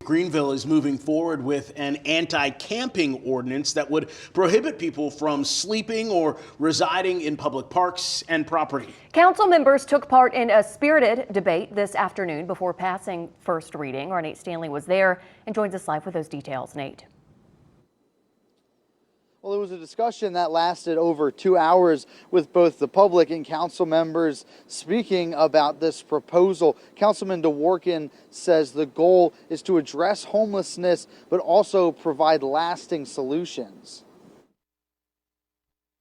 Greenville is moving forward with an anti-camping ordinance that would prohibit people from sleeping or residing in public parks and property. Council members took part in a spirited debate this afternoon before passing first reading. Our Nate Stanley was there and joins us live with those details. Nate. Well, it was a discussion that lasted over 2 hours with both the public and council members speaking about this proposal. Councilman DeWorkin says the goal is to address homelessness, but also provide lasting solutions.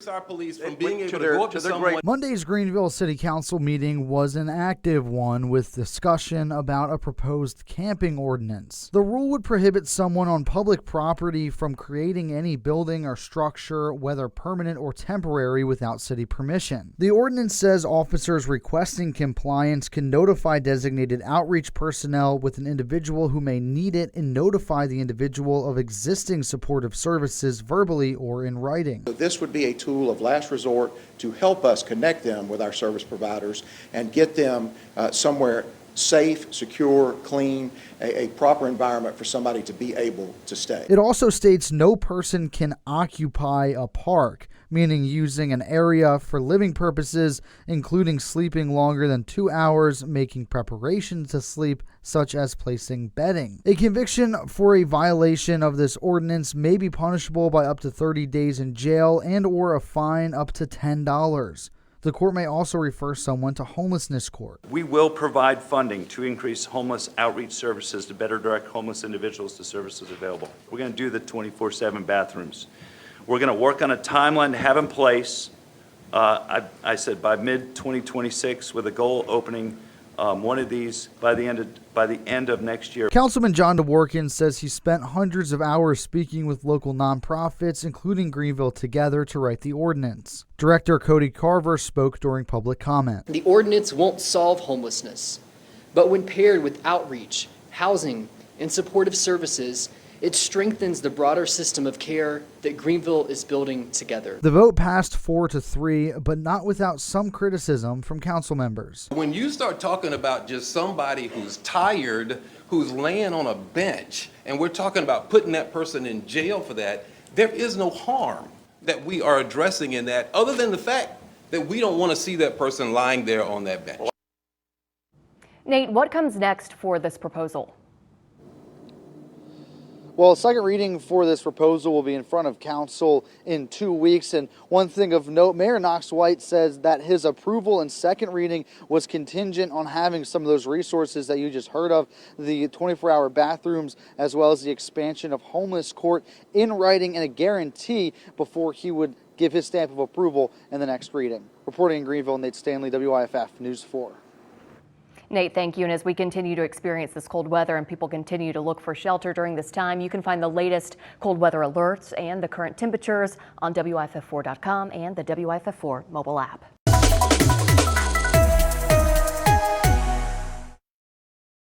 Our police from being able to go up to someone. Monday's Greenville City Council meeting was an active one with discussion about a proposed camping ordinance. The rule would prohibit someone on public property from creating any building or structure, whether permanent or temporary, without city permission. The ordinance says officers requesting compliance can notify designated outreach personnel with an individual who may need it and notify the individual of existing supportive services verbally or in writing. So this would be a tool of last resort to help us connect them with our service providers and get them somewhere safe, secure, clean, a proper environment for somebody to be able to stay. It also states no person can occupy a park, meaning using an area for living purposes, including sleeping longer than 2 hours, making preparations to sleep, such as placing bedding. A conviction for a violation of this ordinance may be punishable by up to 30 days in jail and or a fine up to $10. The court may also refer someone to homelessness court. We will provide funding to increase homeless outreach services to better direct homeless individuals to services available. We're going to do the 24/7 bathrooms. We're going to work on a timeline to have in place, I said by mid-2026, with a goal opening one of these by the end of next year. Councilman John DeWorkin says he spent hundreds of hours speaking with local nonprofits, including Greenville Together, to write the ordinance. Director Cody Carver spoke during public comment. The ordinance won't solve homelessness, but when paired with outreach, housing, and supportive services, it strengthens the broader system of care that Greenville is building together. The vote passed 4-3, but not without some criticism from council members. When you start talking about just somebody who's tired, who's laying on a bench, and we're talking about putting that person in jail for that, there is no harm that we are addressing in that, other than the fact that we don't want to see that person lying there on that bench. Nate, what comes next for this proposal? Well, a second reading for this proposal will be in front of council in 2 weeks. And one thing of note, Mayor Knox White says that his approval in second reading was contingent on having some of those resources that you just heard of, the 24-hour bathrooms, as well as the expansion of homeless court in writing and a guarantee before he would give his stamp of approval in the next reading. Reporting in Greenville, Nate Stanley, WIFF News 4. Nate, thank you. And as we continue to experience this cold weather and people continue to look for shelter during this time, you can find the latest cold weather alerts and the current temperatures on WIFF4.com and the WIFF4 mobile app.